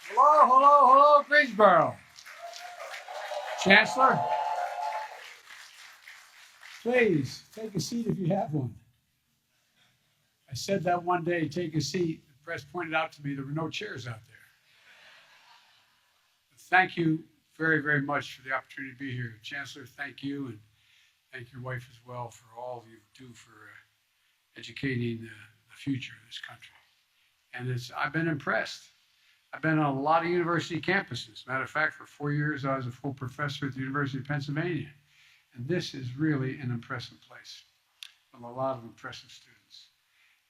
Hello, hello, hello, Greensboro. Chancellor, please take a seat if you have one. I said that one day, take a seat. The press pointed out to me there were no chairs out there. Thank you very, very much for the opportunity to be here. Chancellor, thank you, and thank your wife as well for all you do for educating the future of this country. And I've been impressed. I've been on a lot of university campuses. Matter of fact, for 4 years, I was a full professor at the University of Pennsylvania. And this is really an impressive place with a lot of impressive students.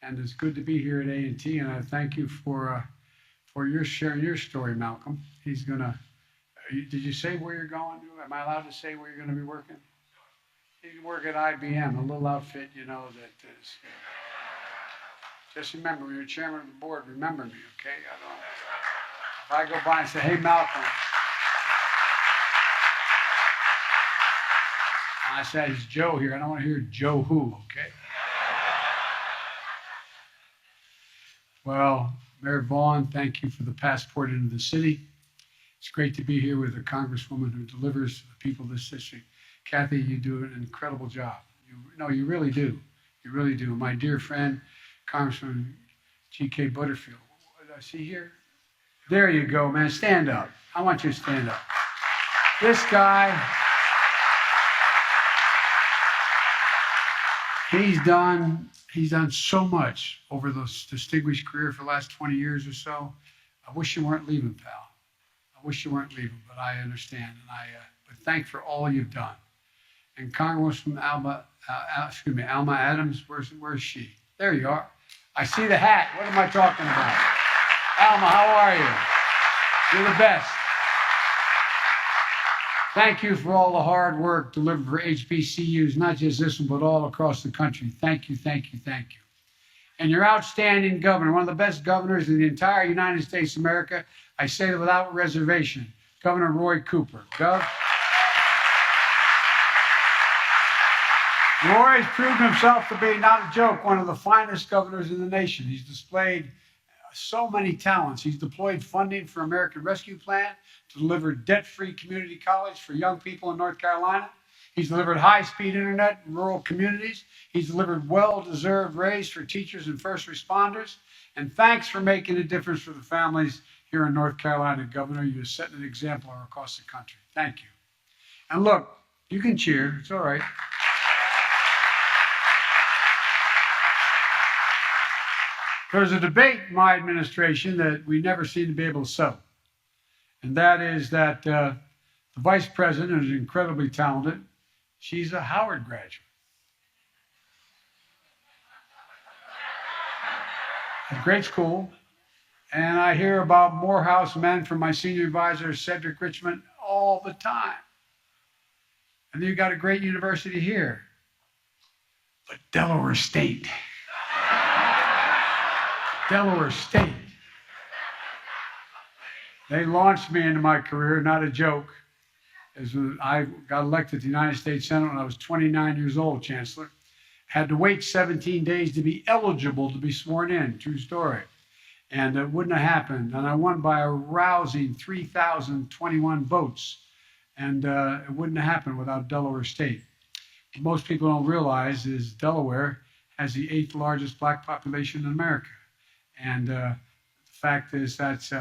And it's good to be here at A&T, and I thank you for your sharing your story, Malcolm. He's gonna, did you say where you're going? Am I allowed to say where you're gonna be working? You can work at IBM, a little outfit, you know, that is, just remember, when you're chairman of the board, remember me, okay? If I go by and say, hey, Malcolm, and I said, it's Joe here, I don't want to hear Joe who, okay? Well, Mayor Vaughn, thank you for the passport into the city. It's great to be here with a congresswoman who delivers to the people of this district. Kathy, you do an incredible job. You really do. You really do. My dear friend, Congressman G.K. Butterfield. What did I see here? There you go, man. Stand up. I want you to stand up. This guy, he's done so much over this distinguished career for the last 20 years or so. I wish you weren't leaving, pal. I wish you weren't leaving, but I understand. But thank for all you've done. And Congresswoman Alma Adams, where's she? There you are. I see the hat. What am I talking about? Alma, how are you? You're the best. Thank you for all the hard work delivered for HBCUs, not just this one, but all across the country. Thank you, thank you, thank you. And your outstanding governor, one of the best governors in the entire United States of America, I say it without reservation, Governor Roy Cooper. Gov. Roy has proven himself to be, not a joke, one of the finest governors in the nation. He's displayed so many talents. He's deployed funding for American Rescue Plan to deliver debt-free community college for young people in North Carolina. He's delivered high-speed internet in rural communities. He's delivered well-deserved raise for teachers and first responders. And thanks for making a difference for the families here in North Carolina, Governor. You're setting an example across the country. Thank you. And look, you can cheer. It's all right. There's a debate in my administration that we never seem to be able to settle. And that is that the vice president is incredibly talented. She's a Howard graduate. At great school. And I hear about Morehouse men from my senior advisor, Cedric Richmond, all the time. And then you've got a great university here. But Delaware State. Delaware State. They launched me into my career, not a joke. As I got elected to the United States Senate when I was 29 years old, Chancellor. Had to wait 17 days to be eligible to be sworn in, true story. And it wouldn't have happened. And I won by a rousing 3,021 votes. And it wouldn't have happened without Delaware State. What most people don't realize is Delaware has the 8th largest black population in America. And the fact is that's,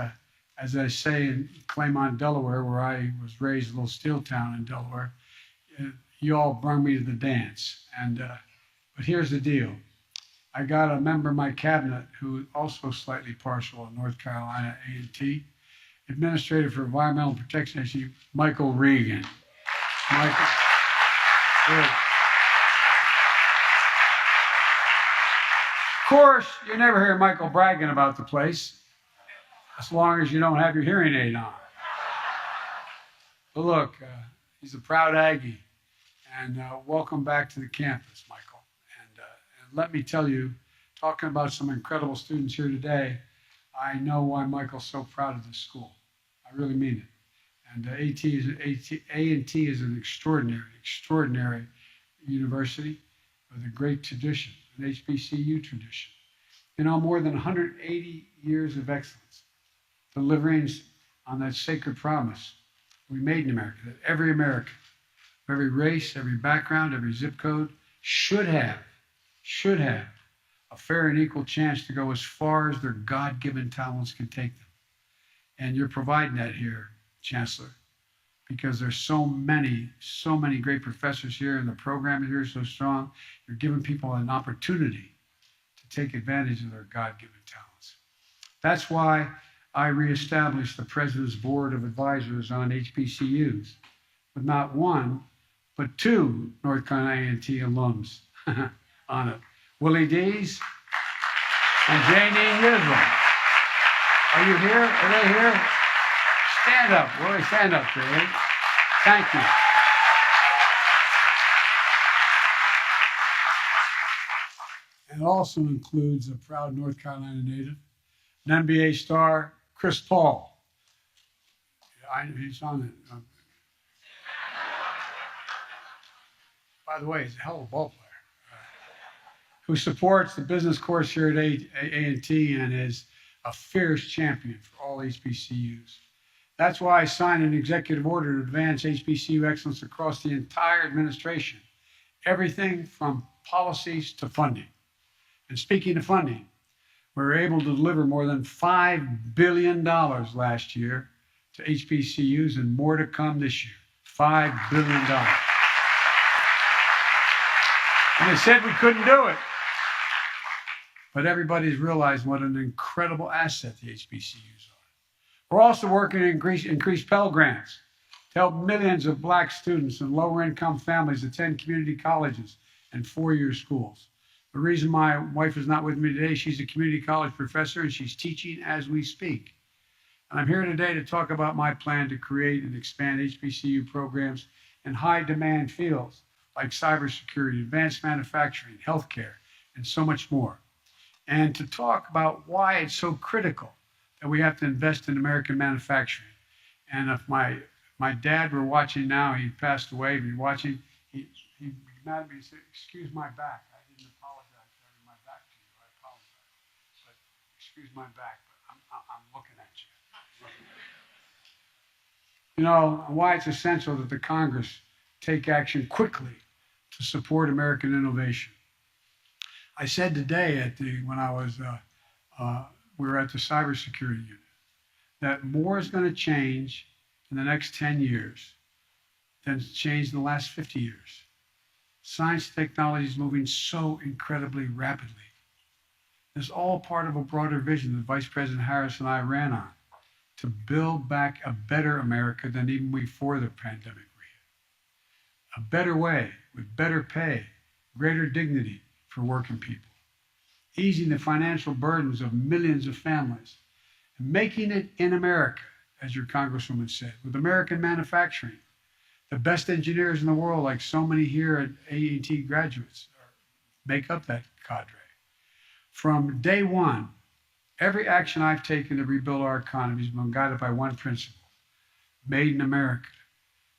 as I say in Claymont, Delaware, where I was raised, a little steel town in Delaware, you all brought me to the dance. But here's the deal. I got a member of my cabinet who is also slightly partial in North Carolina A&T, Administrator for Environmental Protection Agency, Michael Regan. Michael. Good. Of course, you never hear Michael bragging about the place, as long as you don't have your hearing aid on. But look, he's a proud Aggie, and welcome back to the campus, Michael. And let me tell you, talking about some incredible students here today, I know why Michael's so proud of this school. I really mean it. And A&T is an extraordinary university with a great tradition, an HBCU tradition. You know, more than 180 years of excellence. delivering on that sacred promise we made in America, that every American, every race, every background, every zip code should have a fair and equal chance to go as far as their God-given talents can take them. And you're providing that here, Chancellor, because there's so many great professors here, and the program here is so strong. You're giving people an opportunity to take advantage of their God-given talents. That's why I reestablished the President's Board of Advisors on HBCUs, with not one, but two North Carolina A&T alums on it. Willie Dees and Jane Yisrael. Are you here? Are they here? Stand up, Willie. Stand up, Jane. Thank you. And it also includes a proud North Carolina native, an NBA star, Chris Paul. He's on it. By the way, he's a hell of a ball player. Who supports the business course here at A&T and is a fierce champion for all HBCUs. That's why I signed an executive order to advance HBCU excellence across the entire administration, everything from policies to funding. And speaking of funding, we were able to deliver more than $5 billion last year to HBCUs and more to come this year. $5 billion. And they said we couldn't do it. But everybody's realized what an incredible asset the HBCUs are. We're also working to increase Pell Grants to help millions of Black students and lower-income families attend community colleges and four-year schools. The reason my wife is not with me today, she's a community college professor and she's teaching as we speak. And I'm here today to talk about my plan to create and expand HBCU programs in high-demand fields like cybersecurity, advanced manufacturing, healthcare, and so much more. And to talk about why it's so critical that we have to invest in American manufacturing. And if my dad were watching now, he passed away, but he's watching, he'd be mad at me and say, excuse my back. I didn't apologize for having my back to you. I apologize. But excuse my back, but I'm looking at you. You know, why it's essential that the Congress take action quickly to support American innovation. I said today when I was, we were at the cybersecurity unit, that more is going to change in the next 10 years than it's changed in the last 50 years. Science and technology is moving so incredibly rapidly. It's all part of a broader vision that Vice President Harris and I ran on to build back a better America than even before the pandemic we hit. A better way with better pay, greater dignity for working people, easing the financial burdens of millions of families, and making it in America, as your Congresswoman said, with American manufacturing. The best engineers in the world, like so many here at A&T graduates, make up that cadre. From day one, every action I've taken to rebuild our economy has been guided by one principle: made in America.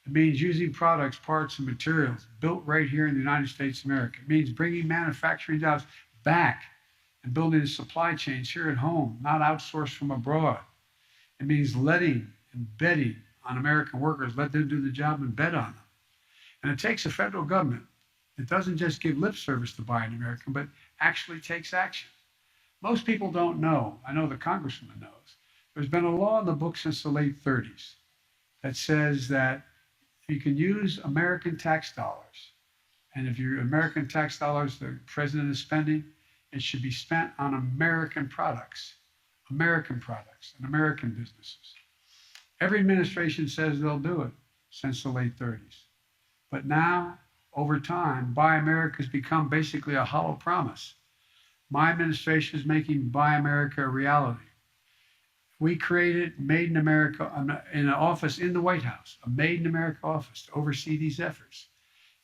It means using products, parts, and materials built right here in the United States of America. It means bringing manufacturing jobs back and building the supply chains here at home, not outsourced from abroad. It means letting and betting on American workers, let them do the job and bet on them. And it takes a federal government that doesn't just give lip service to buying American, but actually takes action. Most people don't know, I know the Congresswoman knows, there's been a law in the books since the late 30s that says that you can use American tax dollars, and if your American tax dollars the president is spending, it should be spent on American products and American businesses. Every administration says they'll do it since the late 30s. But now, over time, Buy America has become basically a hollow promise. My administration is making Buy America a reality. We created Made in America in an office in the White House, a Made in America office to oversee these efforts.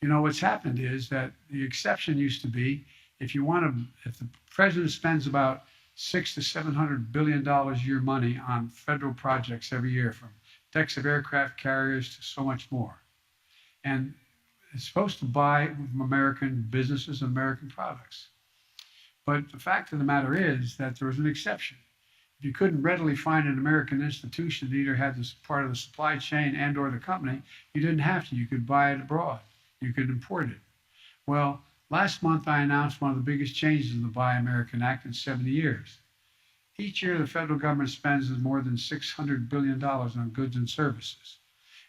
You know, what's happened is that the exception used to be if the president spends about $600 to $700 billion a year money on federal projects every year, from decks of aircraft carriers to so much more. And it's supposed to buy from American businesses and American products. But the fact of the matter is that there was an exception. If you couldn't readily find an American institution that either had this part of the supply chain and or the company, you didn't have to. You could buy it abroad. You could import it. Well, last month I announced one of the biggest changes in the Buy American Act in 70 years. Each year the federal government spends more than $600 billion on goods and services.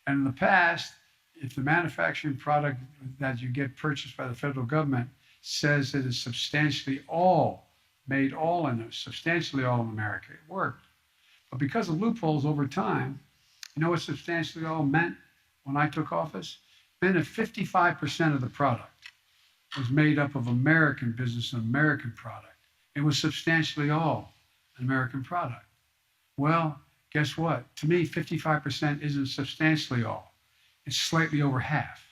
And in the past, if the manufacturing product that you get purchased by the federal government says it is substantially all substantially all in America, it worked. But because of loopholes over time, you know what substantially all meant when I took office? It meant that 55% of the product was made up of American business and American product. It was substantially all an American product. Well, guess what? To me, 55% isn't substantially all. It's slightly over half.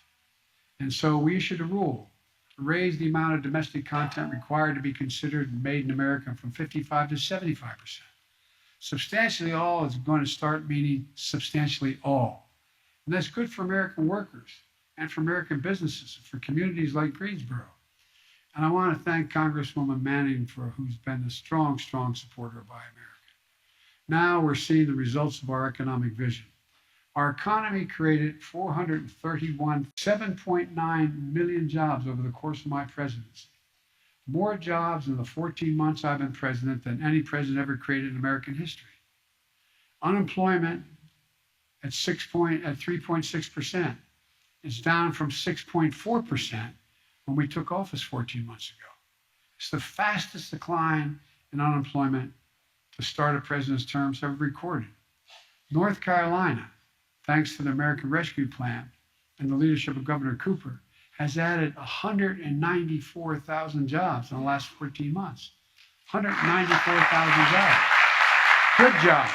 And so we issued a rule to raise the amount of domestic content required to be considered made in America from 55 to 75%. Substantially all is going to start meaning substantially all. And that's good for American workers and for American businesses, for communities like Greensboro. And I want to thank Congresswoman Manning who's been a strong, strong supporter of Buy American. Now we're seeing the results of our economic vision. Our economy created 7.9 million jobs over the course of my presidency. More jobs in the 14 months I've been president than any president ever created in American history. Unemployment at 3.6% is down from 6.4% when we took office 14 months ago. It's the fastest decline in unemployment to start a president's term ever recorded. North Carolina, thanks to the American Rescue Plan and the leadership of Governor Cooper, has added 194,000 jobs in the last 14 months. 194,000 jobs. Good job.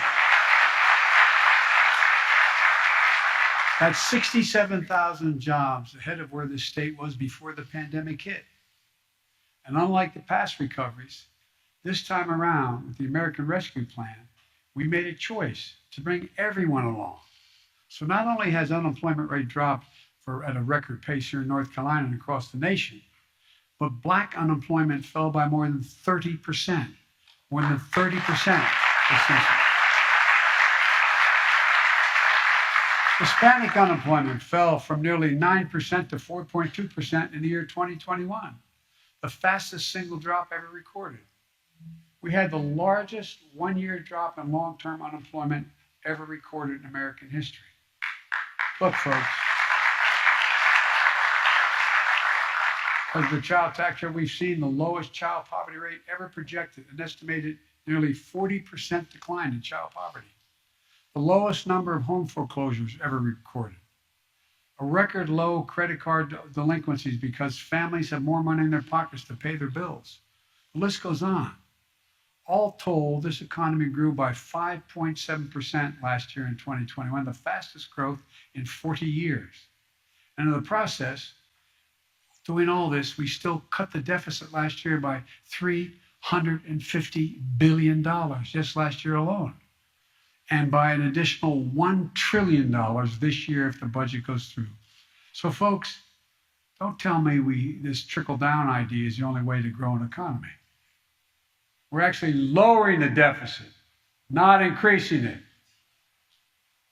That's 67,000 jobs ahead of where the state was before the pandemic hit. And unlike the past recoveries, this time around with the American Rescue Plan, we made a choice to bring everyone along. So not only has unemployment rate dropped at a record pace here in North Carolina and across the nation, but Black unemployment fell by more than 30%. More than 30%. Hispanic unemployment fell from nearly 9% to 4.2% in the year 2021, the fastest single drop ever recorded. We had the largest one-year drop in long-term unemployment ever recorded in American history. Look, folks, because the child tax credit, we've seen the lowest child poverty rate ever projected, an estimated nearly 40% decline in child poverty. The lowest number of home foreclosures ever recorded. A record low credit card delinquencies because families have more money in their pockets to pay their bills. The list goes on. All told, this economy grew by 5.7% last year in 2021, the fastest growth in 40 years. And in the process, doing all this, we still cut the deficit last year by $350 billion, just last year alone. And by an additional $1 trillion this year if the budget goes through. So folks, don't tell me this trickle-down idea is the only way to grow an economy. We're actually lowering the deficit, not increasing it.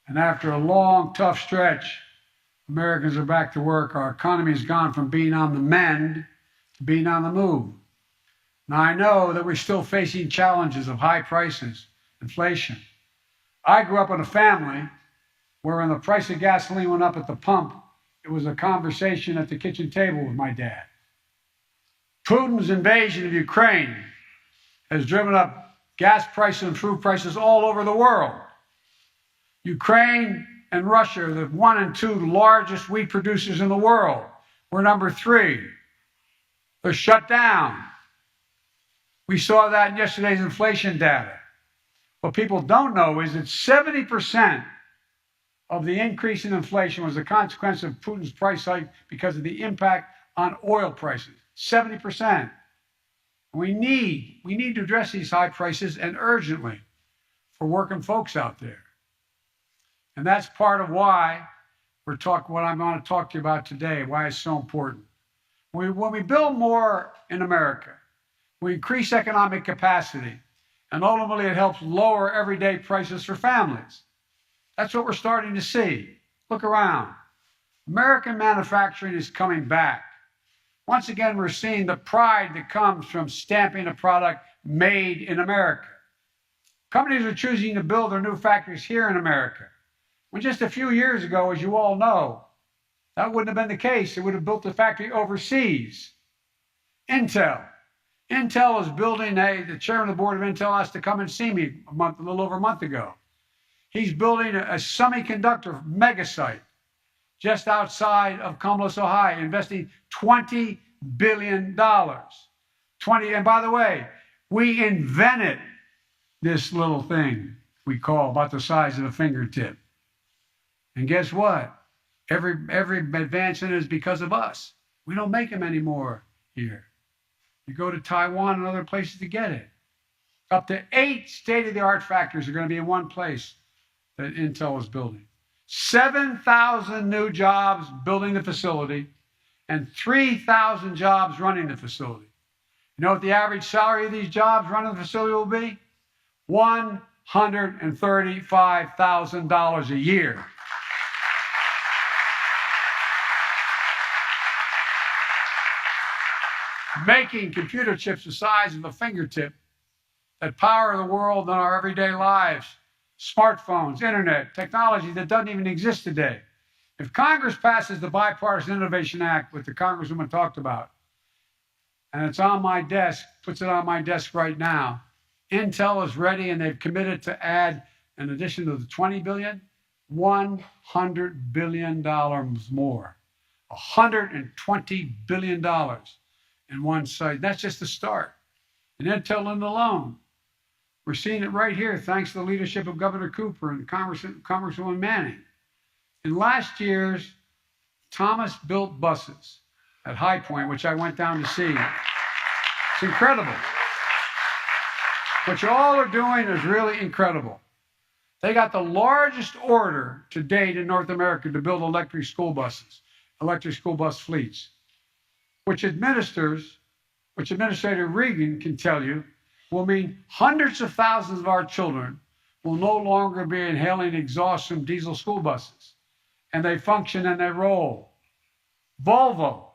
And after a long, tough stretch, Americans are back to work. Our economy has gone from being on the mend to being on the move. Now, I know that we're still facing challenges of high prices, inflation. I grew up in a family where when the price of gasoline went up at the pump, it was a conversation at the kitchen table with my dad. Putin's invasion of Ukraine has driven up gas prices and food prices all over the world. Ukraine and Russia are the 1 and 2 largest wheat producers in the world. We're number 3. They're shut down. We saw that in yesterday's inflation data. What people don't know is that 70% of the increase in inflation was a consequence of Putin's price hike because of the impact on oil prices. 70%. We need to address these high prices, and urgently, for working folks out there. And that's part of why what I'm going to talk to you about today, why it's so important. When we build more in America, we increase economic capacity, And ultimately, it helps lower everyday prices for families. That's what we're starting to see. Look around. American manufacturing is coming back. Once again, we're seeing the pride that comes from stamping a product made in America. Companies are choosing to build their new factories here in America. When just a few years ago, as you all know, that wouldn't have been the case. They would have built the factory overseas. Intel. Intel is building the chairman of the board of Intel asked to come and see me a little over a month ago. He's building a semiconductor mega site just outside of Columbus, Ohio, investing $20 billion. And by the way, we invented this little thing we call about the size of a fingertip. And guess what? Every advancement is because of us. We don't make them anymore here. You go to Taiwan and other places to get it. Up to 8 state-of-the-art factories are going to be in one place that Intel is building. 7,000 new jobs building the facility and 3,000 jobs running the facility. You know what the average salary of these jobs running the facility will be? $135,000 a year. Making computer chips the size of a fingertip that power the world in our everyday lives. Smartphones, internet, technology that doesn't even exist today. If Congress passes the Bipartisan Innovation Act, which the Congresswoman talked about, and it's on my desk, puts it on my desk right now, Intel is ready and they've committed to add, in addition to the $20 billion, $100 billion more. $120 billion in one site. That's just the start. And Intel alone. We're seeing it right here, thanks to the leadership of Governor Cooper and Congresswoman Manning. In last year's Thomas built buses at High Point, which I went down to see. It's incredible. What you all are doing is really incredible. They got the largest order to date in North America to build electric school buses, electric school bus fleets, which Administrator Regan can tell you will mean hundreds of thousands of our children will no longer be inhaling exhaust from diesel school buses. And they function and they roll. Volvo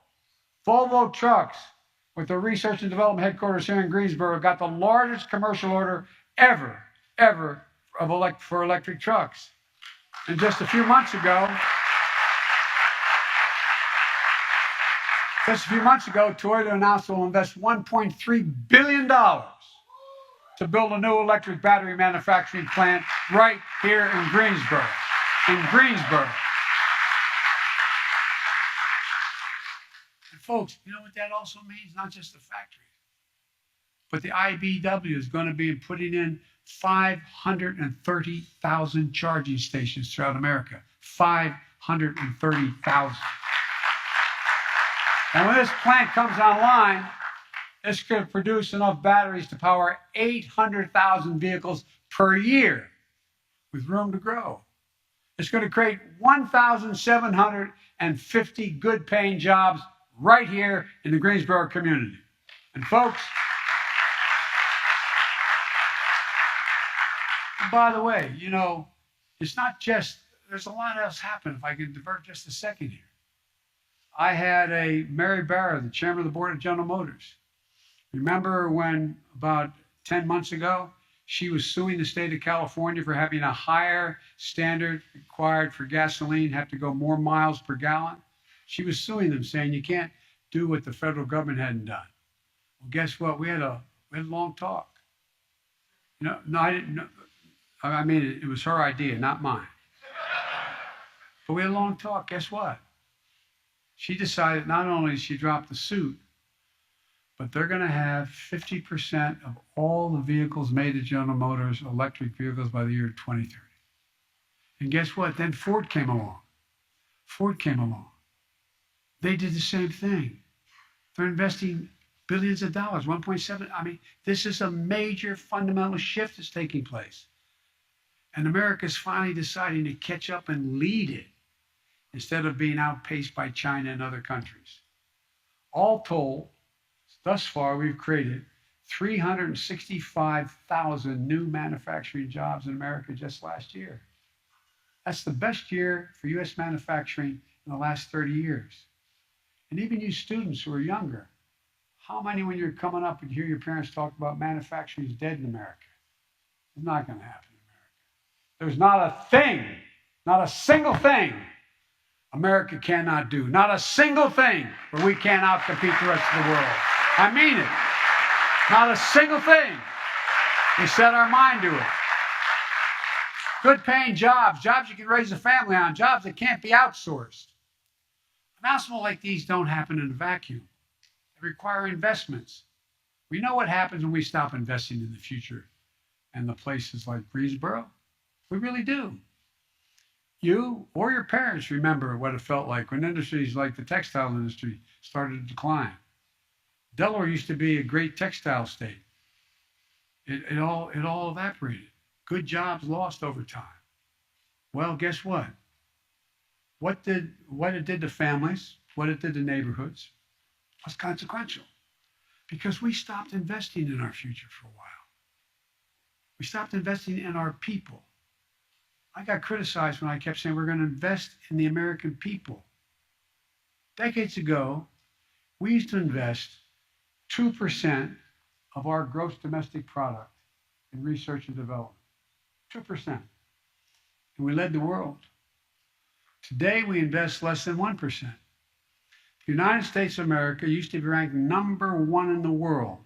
trucks, with the research and development headquarters here in Greensboro, got the largest commercial order ever for electric trucks. And just a few months ago, Toyota announced it will invest $1.3 billion to build a new electric battery manufacturing plant right here in Greensboro. And folks, you know what that also means? Not just the factory, but the IBEW is going to be putting in 530,000 charging stations throughout America. 530,000. And when this plant comes online, it's going to produce enough batteries to power 800,000 vehicles per year with room to grow. It's going to create 1,750 good-paying jobs right here in the Greensboro community. And folks, by the way, you know, it's not just, there's a lot else happening. If I can divert just a second here. I had Mary Barra, the chairman of the board of General Motors. Remember when about 10 months ago, she was suing the state of California for having a higher standard required for gasoline, have to go more miles per gallon? She was suing them, saying you can't do what the federal government hadn't done. Well, guess what? We had a long talk. No, I didn't know. I mean, it was her idea, not mine. But we had a long talk. Guess what? She decided not only did she drop the suit, but they're going to have 50% of all the vehicles made at General Motors electric vehicles by the year 2030. And guess what? Then Ford came along. They did the same thing. They're investing billions of dollars, 1.7. I mean, this is a major fundamental shift that's taking place. And America's finally deciding to catch up and lead it instead of being outpaced by China and other countries. All told, thus far, we've created 365,000 new manufacturing jobs in America just last year. That's the best year for U.S. manufacturing in the last 30 years. And even you students who are younger, how many, when you're coming up and hear your parents talk about manufacturing is dead in America? It's not going to happen in America. There's not a thing, not a single thing America cannot do. Not a single thing where we can't outcompete the rest of the world. I mean it. Not a single thing. We set our mind to it. Good paying jobs, jobs you can raise a family on, jobs that can't be outsourced. Announcements like these don't happen in a vacuum. They require investments. We know what happens when we stop investing in the future and the places like Greensboro. We really do. You or your parents remember what it felt like when industries like the textile industry started to decline. Delaware used to be a great textile state. It all evaporated. Good jobs lost over time. Well, guess what? What it did to families, what it did to neighborhoods was consequential because we stopped investing in our future for a while. We stopped investing in our people. I got criticized when I kept saying we're going to invest in the American people. Decades ago, we used to invest 2% of our gross domestic product in research and development. 2%. And we led the world. Today, we invest less than 1%. The United States of America used to be ranked #1 in the world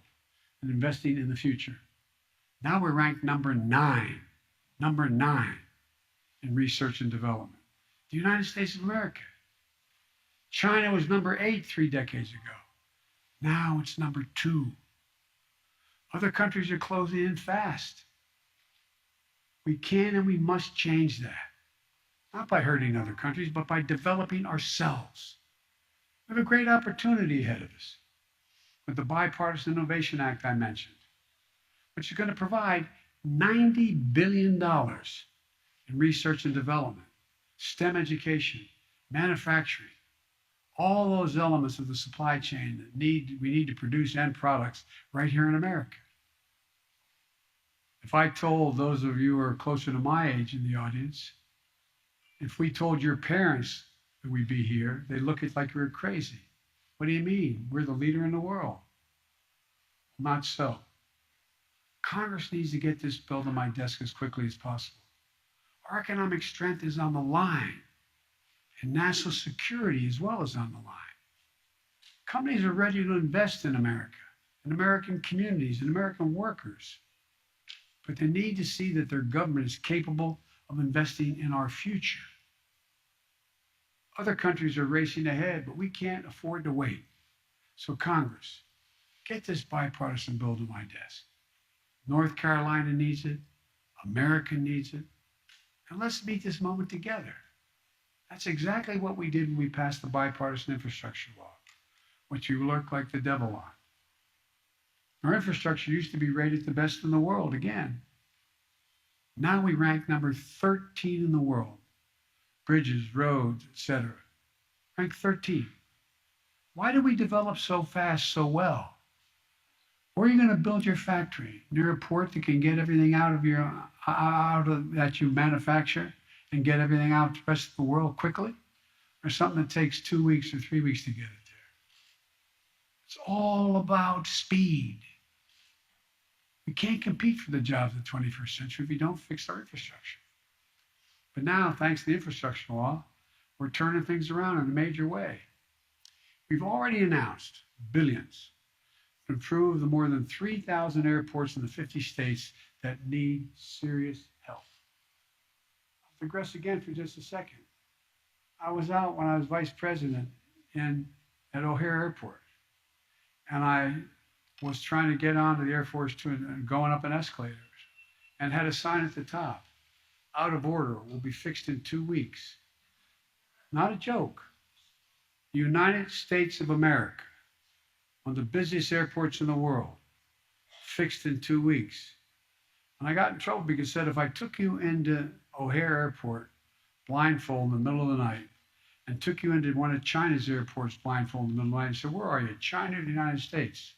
in investing in the future. Now we're ranked number 9 in research and development. The United States of America. China was number 8 3 decades ago. Now it's number 2. Other countries are closing in fast. We can and we must change that. Not by hurting other countries, but by developing ourselves. We have a great opportunity ahead of us with the Bipartisan Innovation Act I mentioned, which is going to provide $90 billion in research and development, STEM education, manufacturing, all those elements of the supply chain that we need to produce end products right here in America. If I told those of you who are closer to my age in the audience, if we told your parents that we'd be here, they'd look at it like we were crazy. What do you mean? We're the leader in the world. Not so. Congress needs to get this bill to my desk as quickly as possible. Our economic strength is on the line, and national security as well is on the line. Companies are ready to invest in America, in American communities, in American workers, but they need to see that their government is capable of investing in our future. Other countries are racing ahead, but we can't afford to wait. So Congress, get this bipartisan bill to my desk. North Carolina needs it. America needs it. And let's meet this moment together. That's exactly what we did when we passed the bipartisan infrastructure law, which you look like the devil on. Our infrastructure used to be rated the best in the world again. Now we rank number 13 in the world. Bridges, roads, etc. Rank 13. Why do we develop so fast, so well? Where are you going to build your factory? Near a port that can get everything out of that you manufacture and get everything out to the rest of the world quickly? Or something that takes 2 weeks or 3 weeks to get it there? It's all about speed. We can't compete for the jobs of the 21st century if we don't fix our infrastructure. But now, thanks to the infrastructure law, we're turning things around in a major way. We've already announced billions to improve the more than 3,000 airports in the 50 states that need serious help. I'll digress again for just a second. I was out when I was vice president at O'Hare Airport, and I was trying to get onto the Air Force Two and going up an escalator, and had a sign at the top, "Out of order, will be fixed in 2 weeks." Not a joke. The United States of America, one of the busiest airports in the world, fixed in 2 weeks. And I got in trouble because it said if I took you into O'Hare Airport blindfold in the middle of the night and took you into one of China's airports blindfold in the middle of the night and said, "Where are you, China or the United States?"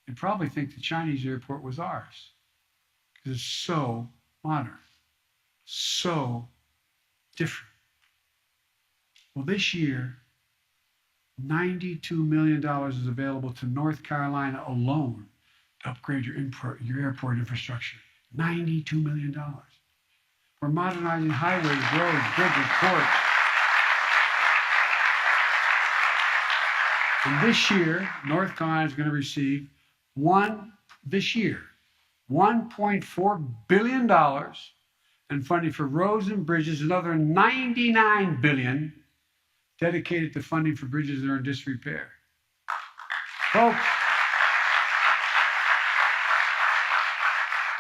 They probably think the Chinese airport was ours because it's so modern, so different. Well, this year, $92 million is available to North Carolina alone to upgrade your airport infrastructure. $92 million. We're modernizing highways, roads, bridges, ports. And this year, North Carolina is going to receive $1.4 billion in funding for roads and bridges, another $99 billion dedicated to funding for bridges that are in disrepair. Folks,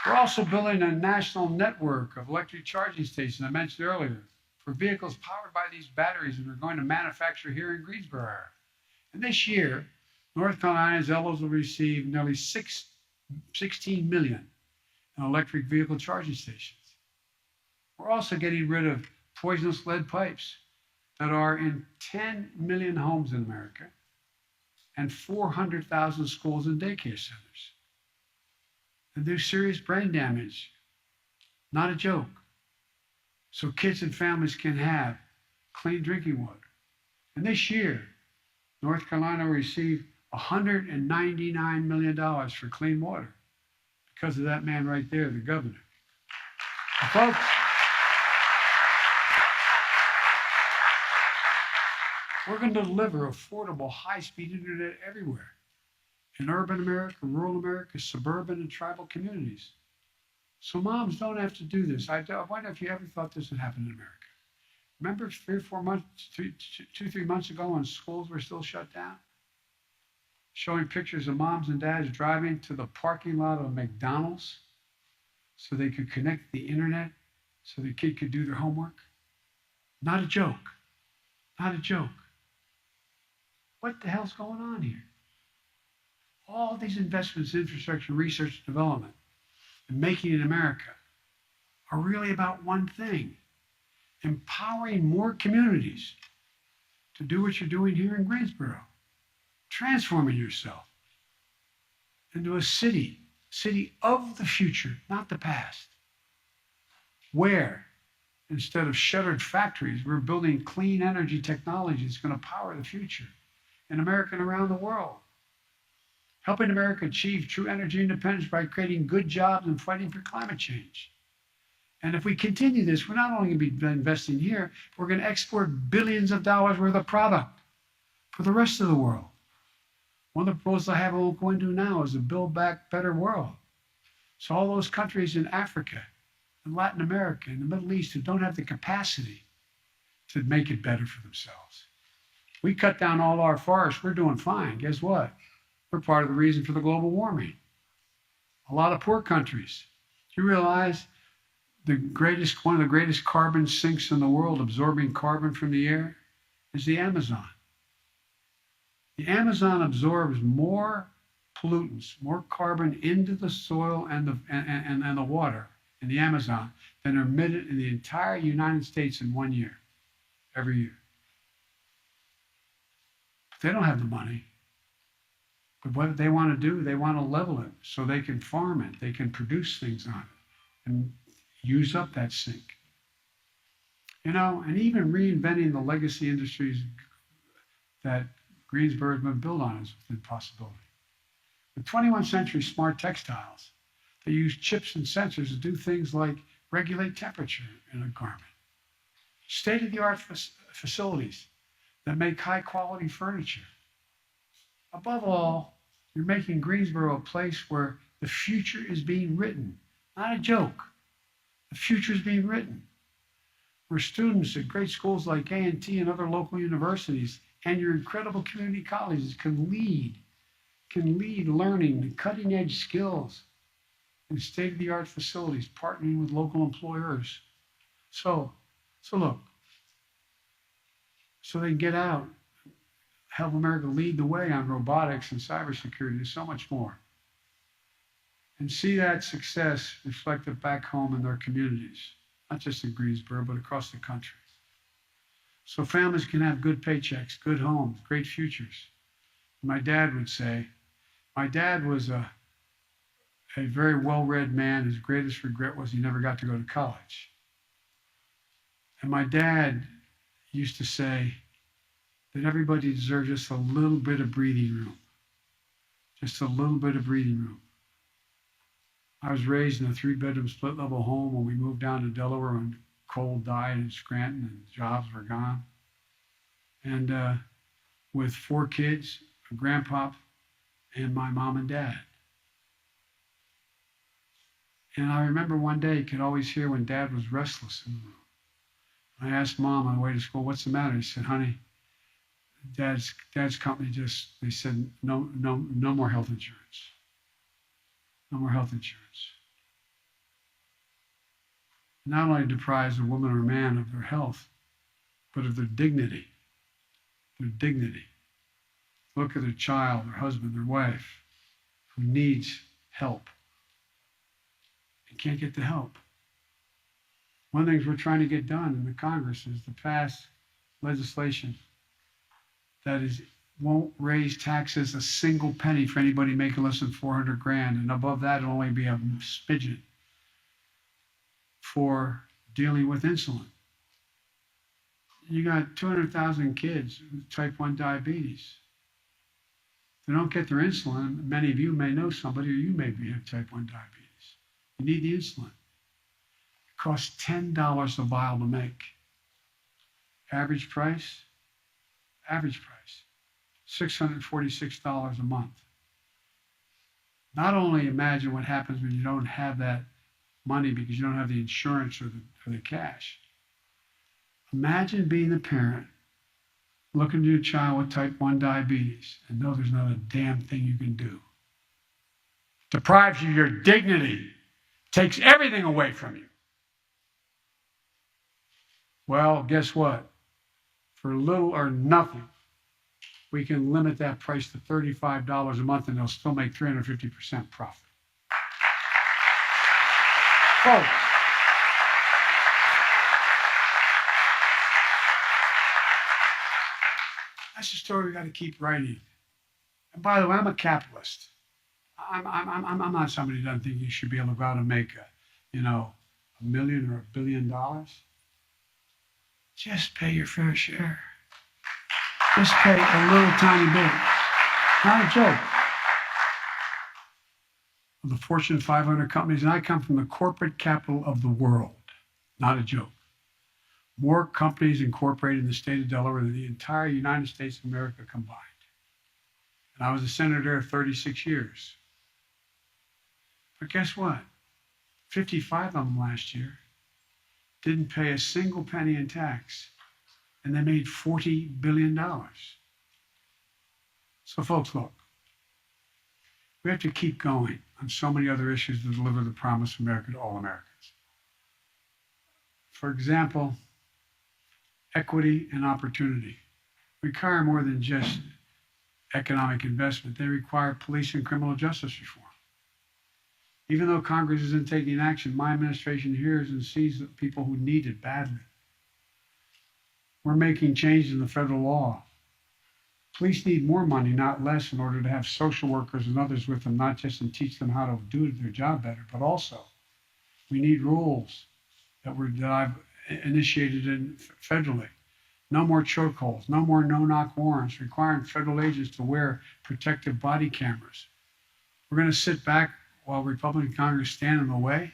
we're also building a national network of electric charging stations I mentioned earlier for vehicles powered by these batteries that we're going to manufacture here in Greensboro. And this year, North Carolina is eligible to receive nearly $16 million in electric vehicle charging stations. We're also getting rid of poisonous lead pipes that are in 10 million homes in America and 400,000 schools and daycare centers. And do serious brain damage. Not a joke. So kids and families can have clean drinking water. And this year, North Carolina will receive $199 million for clean water because of that man right there, the governor. And folks, we're going to deliver affordable, high-speed internet everywhere in urban America, rural America, suburban and tribal communities. So moms don't have to do this. I wonder if you ever thought this would happen in America. Remember 2-3 months ago when schools were still shut down? Showing pictures of moms and dads driving to the parking lot of McDonald's so they could connect the internet so the kid could do their homework. Not a joke. Not a joke. What the hell's going on here? All these investments in infrastructure, research, and development, and making it in America are really about one thing: empowering more communities to do what you're doing here in Greensboro, transforming yourself into a city of the future, not the past, where instead of shuttered factories, we're building clean energy technology that's going to power the future in America and around the world. Helping America achieve true energy independence by creating good jobs and fighting for climate change. And if we continue this, we're not only going to be investing here, we're going to export billions of dollars worth of product for the rest of the world. One of the proposals I have we'll go into now is to build back better world. So all those countries in Africa and Latin America and the Middle East who don't have the capacity to make it better for themselves. We cut down all our forests, we're doing fine. Guess what? We're part of the reason for the global warming. A lot of poor countries. Do you realize one of the greatest carbon sinks in the world, absorbing carbon from the air, is the Amazon. The Amazon absorbs more pollutants, more carbon into the soil and the water in the Amazon than are emitted in the entire United States in 1 year, every year. But they don't have the money. But what they want to do, they want to level it so they can farm it, they can produce things on it and use up that sink. And even reinventing the legacy industries that Greensboro has been built on is within possibility. The 21st century smart textiles, they use chips and sensors to do things like regulate temperature in a garment. State-of-the-art facilities that make high-quality furniture. Above all, you're making Greensboro a place where the future is being written. Not a joke. The future is being written. Where students at great schools like A&T and other local universities and your incredible community colleges can lead learning, cutting-edge skills in state-of-the-art facilities, partnering with local employers. So look, so they can get out, help America lead the way on robotics and cybersecurity and so much more. And see that success reflected back home in their communities, not just in Greensboro, but across the country. So families can have good paychecks, good homes, great futures. My dad would say, My dad was a very well-read man. His greatest regret was he never got to go to college. And my dad used to say that everybody deserves just a little bit of breathing room. Just a little bit of breathing room. I was raised in a 3-bedroom split-level home when we moved down to Delaware when coal died in Scranton and jobs were gone. And with 4 kids, a grandpa, and my mom and dad. And I remember one day you could always hear when Dad was restless in the room. I asked Mom on the way to school, "What's the matter?" He said, "Honey, Dad's company they said no more health insurance. No more health insurance." Not only deprives a woman or a man of their health, but of their dignity. Their dignity. Look at their child, their husband, their wife, who needs help and can't get the help. One of the things we're trying to get done in the Congress is to pass legislation that won't raise taxes a single penny for anybody making less than 400 grand, and above that it'll only be a smidgen for dealing with insulin. You got 200,000 kids with type 1 diabetes. If they don't get their insulin, many of you may know somebody, or you may have type 1 diabetes. You need the insulin. It costs $10 a vial to make. Average price, $646 a month. Not only imagine what happens when you don't have that money because you don't have the insurance or the cash. Imagine being the parent, looking at your child with type 1 diabetes and know there's not a damn thing you can do. Deprives you of your dignity, takes everything away from you. Well, guess what? For little or nothing, we can limit that price to $35 a month and they'll still make 350% profit. Folks, that's a story we got to keep writing. And by the way, I'm a capitalist. I'm not somebody who doesn't think you should be able to go out and make $1 million or $1 billion. Just pay your fair share. Just pay a little tiny bit. Not a joke. Of the Fortune 500 companies, and I come from the corporate capital of the world. Not a joke. More companies incorporated in the state of Delaware than the entire United States of America combined. And I was a senator 36 years. But guess what? 55 of them last year didn't pay a single penny in tax, and they made $40 billion. So folks, look, we have to keep going on so many other issues to deliver the promise of America to all Americans. For example, equity and opportunity require more than just economic investment. They require police and criminal justice reform. Even though Congress isn't taking action, my administration hears and sees the people who need it badly. We're making changes in the federal law. Police need more money, not less, in order to have social workers and others with them, not just to teach them how to do their job better, but also we need rules that I've initiated federally. No more chokeholds, no more no-knock warrants, requiring federal agents to wear protective body cameras. We're going to sit back while Republican Congress stand in the way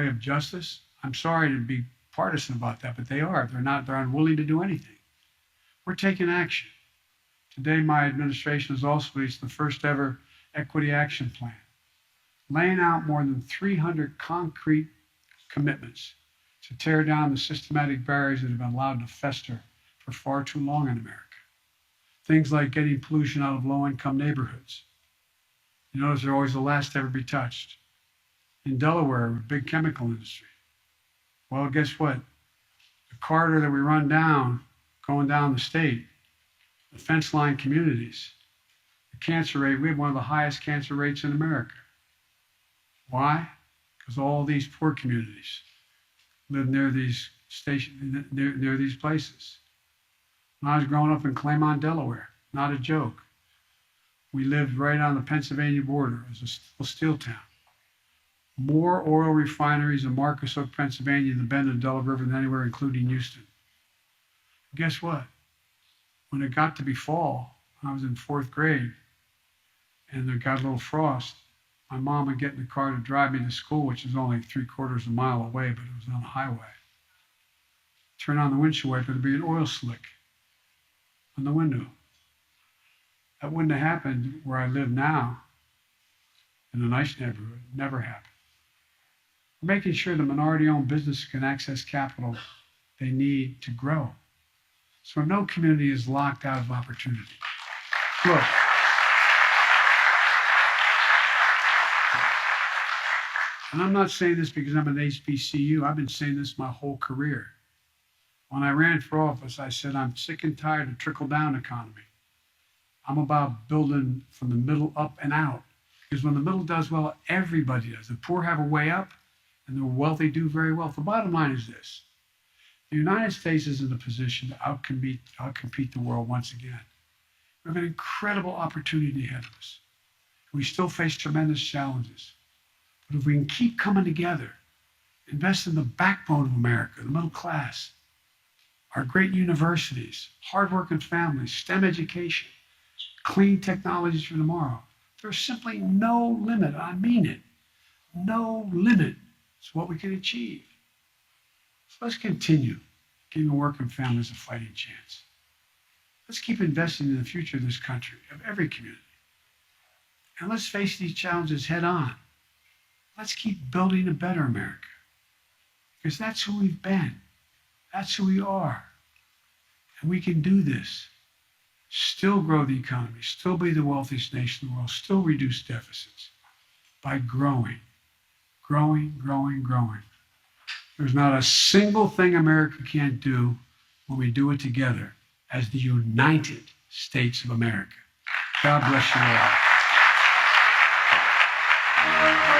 of justice. I'm sorry to be partisan about that, but they are. They're unwilling to do anything. We're taking action. Today, my administration has also released the first ever equity action plan, laying out more than 300 concrete commitments to tear down the systematic barriers that have been allowed to fester for far too long in America. Things like getting pollution out of low-income neighborhoods. You notice they're always the last to ever be touched. In Delaware, a big chemical industry. Well, guess what? The corridor that we run down, going down the state, the fence line communities, the cancer rate, we have one of the highest cancer rates in America. Why? Because all these poor communities live near these near these places. When I was growing up in Claymont, Delaware, not a joke. We lived right on the Pennsylvania border. It was a steel town. More oil refineries in Marcus Hook, Pennsylvania, the Bend and Delaware River than anywhere, including Houston. Guess what? When it got to be fall, I was in 4th grade, and there got a little frost. My mom would get in the car to drive me to school, which is only 3/4 of a mile away, but it was on the highway. Turn on the windshield wiper, there'd be an oil slick on the window. That wouldn't have happened where I live now, in a nice neighborhood. Never happened. We're making sure the minority-owned businesses can access capital they need to grow, so no community is locked out of opportunity. Look, and I'm not saying this because I'm an HBCU. I've been saying this my whole career. When I ran for office, I said I'm sick and tired of trickle-down economy. I'm about building from the middle up and out. Because when the middle does well, everybody does. The poor have a way up, and the wealthy do very well. The bottom line is this. The United States is in a position to outcompete the world once again. We have an incredible opportunity ahead of us. We still face tremendous challenges. But if we can keep coming together, invest in the backbone of America, the middle class, our great universities, hardworking families, STEM education, clean technologies for tomorrow, there's simply no limit, I mean it, no limit to what we can achieve. So let's continue giving working families a fighting chance. Let's keep investing in the future of this country, of every community. And let's face these challenges head on. Let's keep building a better America. Because that's who we've been. That's who we are. And we can do this. Still grow the economy, still be the wealthiest nation in the world, still reduce deficits by growing, growing, growing, growing. There's not a single thing America can't do when we do it together as the United States of America. God bless you all.